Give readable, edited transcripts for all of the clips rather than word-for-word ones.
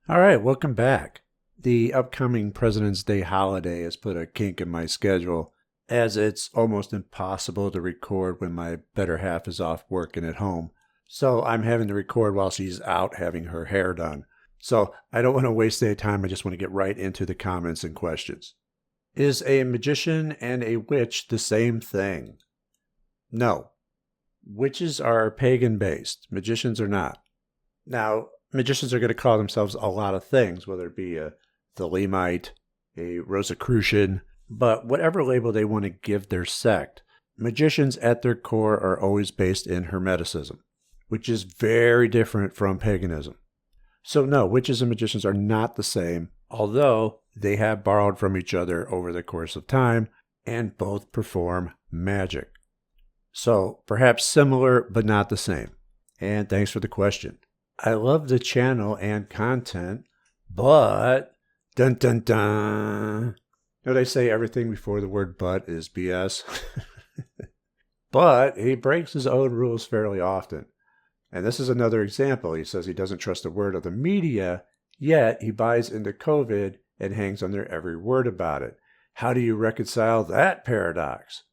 All right, welcome back. The upcoming President's Day holiday has put a kink in my schedule, as it's almost impossible to record when my better half is off working at home. So I'm having to record while she's out having her hair done. So I don't want to waste any time. I just want to get right into the comments and questions. Is a magician and a witch the same thing? No. Witches are pagan-based. Magicians are not. Now, magicians are going to call themselves a lot of things, whether it be a Thelemite, a Rosicrucian, but whatever label they want to give their sect, magicians at their core are always based in Hermeticism, which is very different from paganism. So no, witches and magicians are not the same, although they have borrowed from each other over the course of time and both perform magic. So perhaps similar, but not the same. And thanks for the question. I love the channel and content, but dun dun dun. You know, they say everything before the word but is BS. But he breaks his own rules fairly often. And this is another example. He says he doesn't trust a word of the media, yet he buys into COVID and hangs on their every word about it. How do you reconcile that paradox?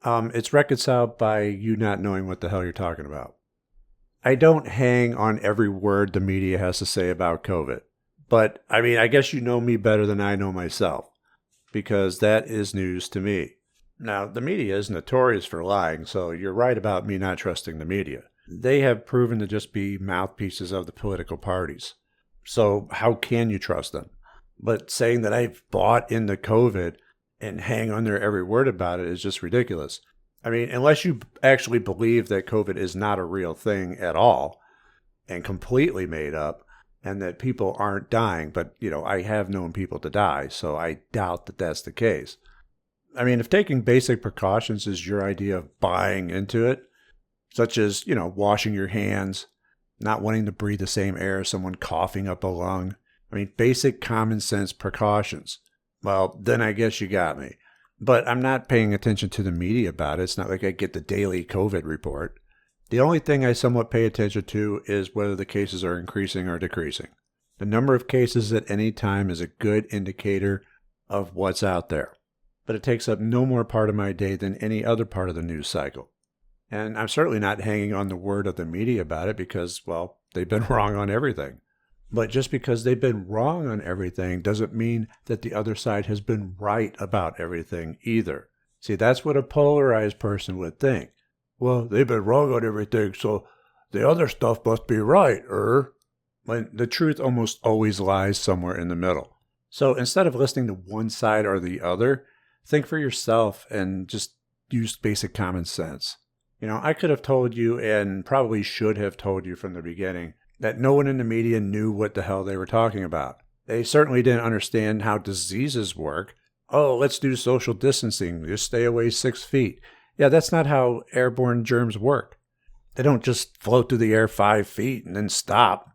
It's reconciled by you not knowing what the hell you're talking about. I don't hang on every word the media has to say about COVID. But, I guess you know me better than I know myself, because that is news to me. Now, the media is notorious for lying, so you're right about me not trusting the media. They have proven to just be mouthpieces of the political parties. So how can you trust them? But saying that I've bought into COVID and hang on their every word about it is just ridiculous. Unless you actually believe that COVID is not a real thing at all and completely made up and that people aren't dying, but, I have known people to die, so I doubt that that's the case. If taking basic precautions is your idea of buying into it, such as, washing your hands, not wanting to breathe the same air as someone coughing up a lung, basic common sense precautions, well, then I guess you got me. But I'm not paying attention to the media about it. It's not like I get the daily COVID report. The only thing I somewhat pay attention to is whether the cases are increasing or decreasing. The number of cases at any time is a good indicator of what's out there. But it takes up no more part of my day than any other part of the news cycle. And I'm certainly not hanging on the word of the media about it because, well, they've been wrong on everything. But just because they've been wrong on everything doesn't mean that the other side has been right about everything either. See, that's what a polarized person would think. Well, they've been wrong on everything, so the other stuff must be right, when the truth almost always lies somewhere in the middle. So instead of listening to one side or the other, think for yourself and just use basic common sense. I could have told you and probably should have told you from the beginning that no one in the media knew what the hell they were talking about. They certainly didn't understand how diseases work. Oh, let's do social distancing. Just stay away 6 feet. Yeah, that's not how airborne germs work. They don't just float through the air 5 feet and then stop.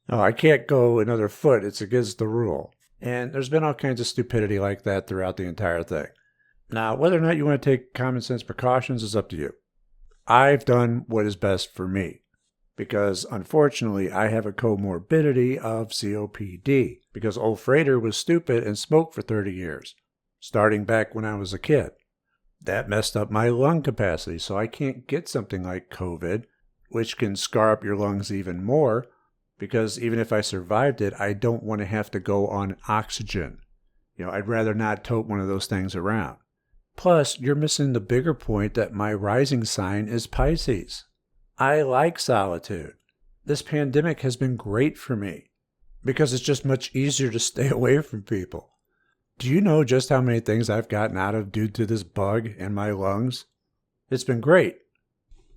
No, I can't go another foot. It's against the rule. And there's been all kinds of stupidity like that throughout the entire thing. Now, whether or not you want to take common sense precautions is up to you. I've done what is best for me because, unfortunately, I have a comorbidity of COPD because old Frater was stupid and smoked for 30 years, starting back when I was a kid. That messed up my lung capacity, so I can't get something like COVID, which can scar up your lungs even more because even if I survived it, I don't want to have to go on oxygen. I'd rather not tote one of those things around. Plus, you're missing the bigger point that my rising sign is Pisces. I like solitude. This pandemic has been great for me because it's just much easier to stay away from people. Do you know just how many things I've gotten out of due to this bug in my lungs? It's been great.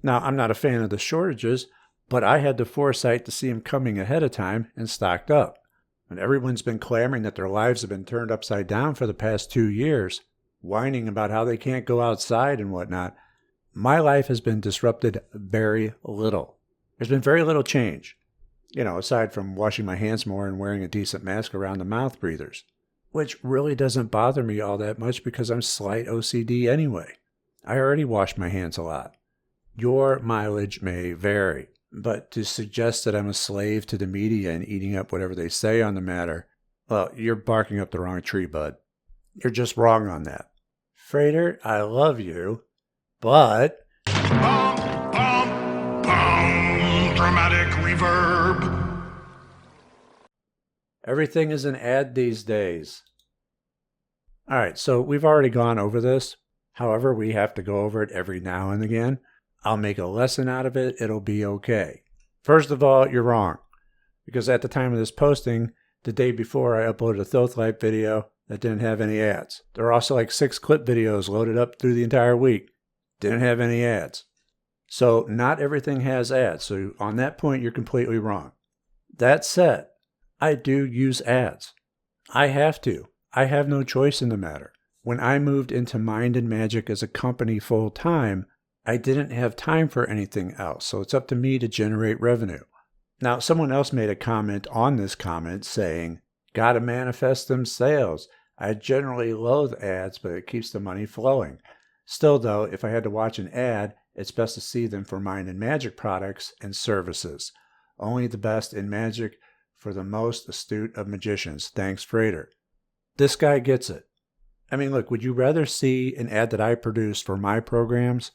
Now, I'm not a fan of the shortages, but I had the foresight to see them coming ahead of time and stocked up. And everyone's been clamoring that their lives have been turned upside down for the past 2 years, whining about how they can't go outside and whatnot. My life has been disrupted very little. There's been very little change, aside from washing my hands more and wearing a decent mask around the mouth breathers, which really doesn't bother me all that much because I'm slight OCD anyway. I already wash my hands a lot. Your mileage may vary. But to suggest that I'm a slave to the media and eating up whatever they say on the matter, well, you're barking up the wrong tree, bud. You're just wrong on that. Frater, I love you, but... Bum, bum, bum. Dramatic reverb. Everything is an ad these days. All right, so we've already gone over this. However, we have to go over it every now and again. I'll make a lesson out of it. It'll be okay. First of all, you're wrong. Because at the time of this posting, the day before, I uploaded a Thothlight video that didn't have any ads. There are also like 6 clip videos loaded up through the entire week. Didn't have any ads. So not everything has ads. So on that point, you're completely wrong. That said, I do use ads. I have to. I have no choice in the matter. When I moved into Mind and Magic as a company full time, I didn't have time for anything else. So it's up to me to generate revenue. Now, someone else made a comment on this comment saying, gotta manifest them sales. I generally loathe ads, but it keeps the money flowing. Still though, if I had to watch an ad, it's best to see them for Mind and Magic products and services. Only the best in magic for the most astute of magicians. Thanks, Frater. This guy gets it. I mean, look, would you rather see an ad that I produce for my programs,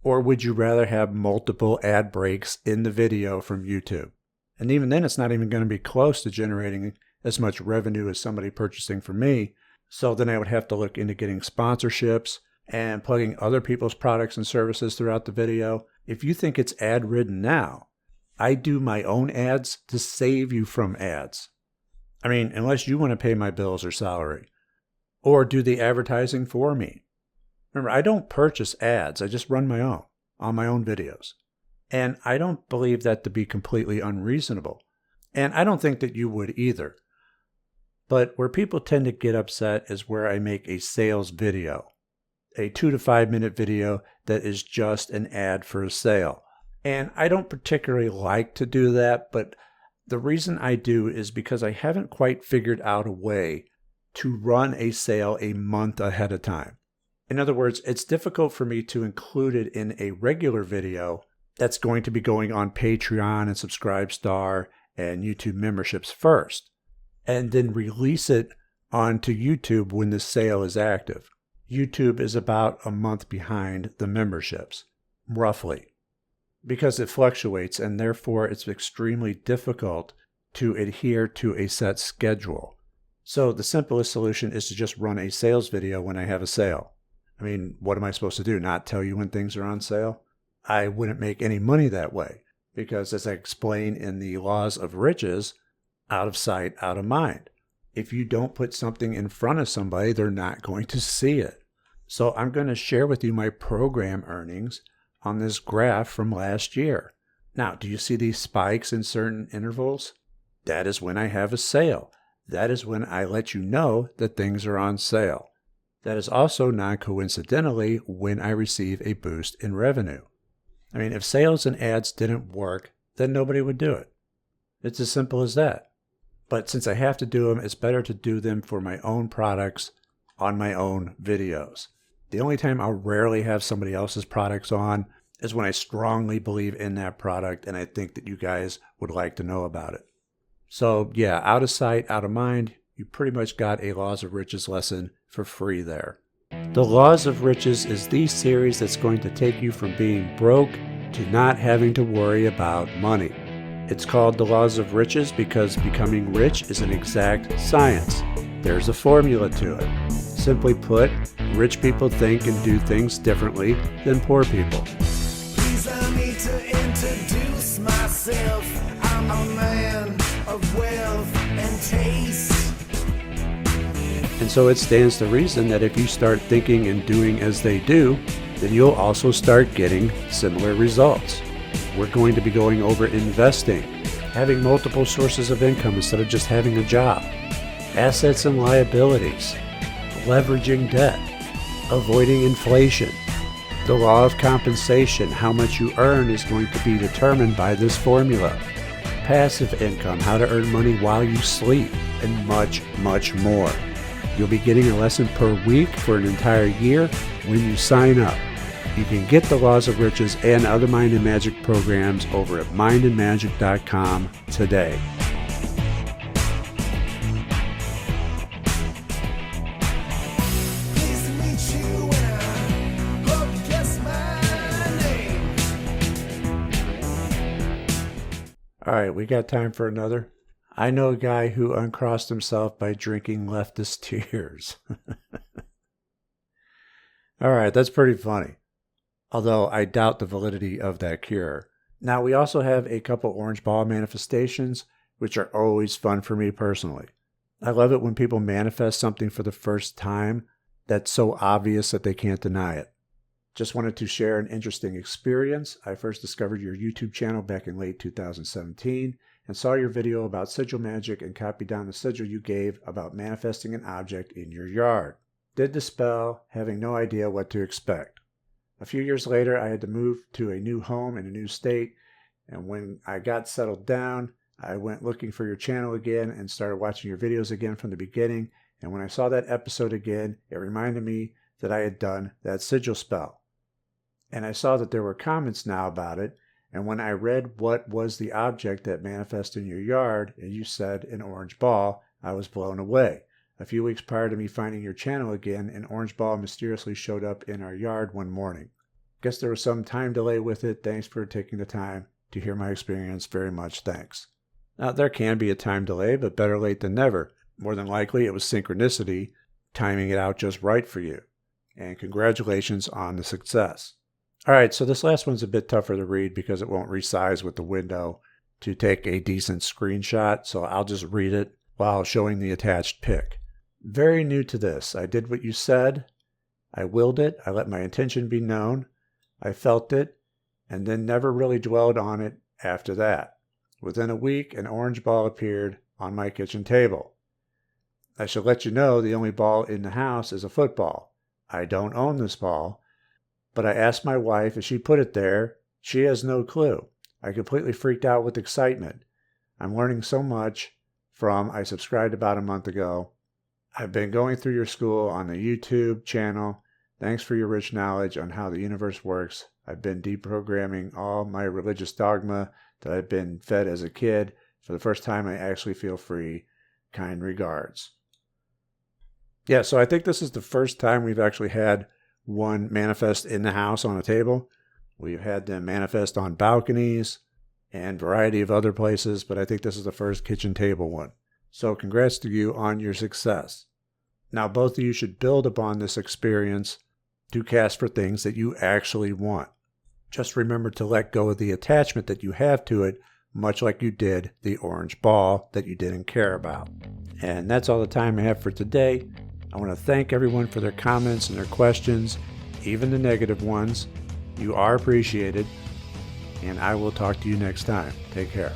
or would you rather have multiple ad breaks in the video from YouTube? And even then, it's not even going to be close to generating as much revenue as somebody purchasing from me. So then I would have to look into getting sponsorships and plugging other people's products and services throughout the video. If you think it's ad-ridden now, I do my own ads to save you from ads. I mean, unless you want to pay my bills or salary, or do the advertising for me. Remember, I don't purchase ads. I just run my own on my own videos. And I don't believe that to be completely unreasonable. And I don't think that you would either. But where people tend to get upset is where I make a sales video, a 2 to 5 minute video that is just an ad for a sale. And I don't particularly like to do that, but the reason I do is because I haven't quite figured out a way to run a sale a month ahead of time. In other words, it's difficult for me to include it in a regular video that's going to be going on Patreon and Subscribestar and YouTube memberships first, and then release it onto YouTube when the sale is active. YouTube is about a month behind the memberships, roughly, because it fluctuates, and therefore it's extremely difficult to adhere to a set schedule. So the simplest solution is to just run a sales video when I have a sale. I mean, what am I supposed to do? Not tell you when things are on sale? I wouldn't make any money that way, because as I explain in the laws of riches, out of sight, out of mind. If you don't put something in front of somebody, they're not going to see it. So I'm going to share with you my program earnings on this graph from last year. Now, do you see these spikes in certain intervals? That is when I have a sale. That is when I let you know that things are on sale. That is also non-coincidentally when I receive a boost in revenue. I mean, if sales and ads didn't work, then nobody would do it. It's as simple as that. But since I have to do them, it's better to do them for my own products on my own videos. The only time I'll rarely have somebody else's products on is when I strongly believe in that product and I think that you guys would like to know about it. So yeah, out of sight, out of mind, you pretty much got a Laws of Riches lesson for free there. The Laws of Riches is the series that's going to take you from being broke to not having to worry about money. It's called the Laws of Riches because becoming rich is an exact science. There's a formula to it. Simply put, rich people think and do things differently than poor people. Please allow me to introduce myself. I'm a man of wealth and taste. And so it stands to reason that if you start thinking and doing as they do, then you'll also start getting similar results. We're going to be going over investing, having multiple sources of income instead of just having a job, assets and liabilities, leveraging debt, avoiding inflation, the law of compensation, how much you earn is going to be determined by this formula, passive income, how to earn money while you sleep, and much, much more. You'll be getting a lesson per week for an entire year when you sign up. You can get the Laws of Riches and other Mind and Magic programs over at mindandmagic.com today. Pleased to meet you, and I hope you guess my name. All right, we got time for another. I know a guy who uncrossed himself by drinking leftist tears. All right, that's pretty funny, although I doubt the validity of that cure. Now, we also have a couple orange ball manifestations, which are always fun for me personally. I love it when people manifest something for the first time that's so obvious that they can't deny it. Just wanted to share an interesting experience. I first discovered your YouTube channel back in late 2017 and saw your video about sigil magic and copied down the sigil you gave about manifesting an object in your yard. Did the spell, having no idea what to expect. A few years later, I had to move to a new home in a new state, and when I got settled down, I went looking for your channel again and started watching your videos again from the beginning, and when I saw that episode again, it reminded me that I had done that sigil spell. And I saw that there were comments now about it, and when I read what was the object that manifested in your yard, and you said an orange ball, I was blown away. A few weeks prior to me finding your channel again, an orange ball mysteriously showed up in our yard one morning. Guess there was some time delay with it. Thanks for taking the time to hear my experience. Very much thanks. Now, there can be a time delay, but better late than never. More than likely, it was synchronicity, timing it out just right for you. And congratulations on the success. All right, so this last one's a bit tougher to read because it won't resize with the window to take a decent screenshot, so I'll just read it while showing the attached pic. Very new to this. I did what you said. I willed it. I let my intention be known. I felt it, and then never really dwelled on it after that. Within a week, an orange ball appeared on my kitchen table. I should let you know the only ball in the house is a football. I don't own this ball. But I asked my wife if she put it there. She has no clue. I completely freaked out with excitement. I'm learning so much from I subscribed about a month ago. I've been going through your school on the YouTube channel. Thanks for your rich knowledge on how the universe works. I've been deprogramming all my religious dogma that I've been fed as a kid. For the first time, I actually feel free. Kind regards. Yeah, so I think this is the first time we've actually had one manifest in the house on a table. We've had them manifest on balconies and a variety of other places, but I think this is the first kitchen table one. So congrats to you on your success. Now both of you should build upon this experience to cast for things that you actually want. Just remember to let go of the attachment that you have to it, much like you did the orange ball that you didn't care about. And that's all the time I have for today. I want to thank everyone for their comments and their questions, even the negative ones. You are appreciated, and I will talk to you next time. Take care.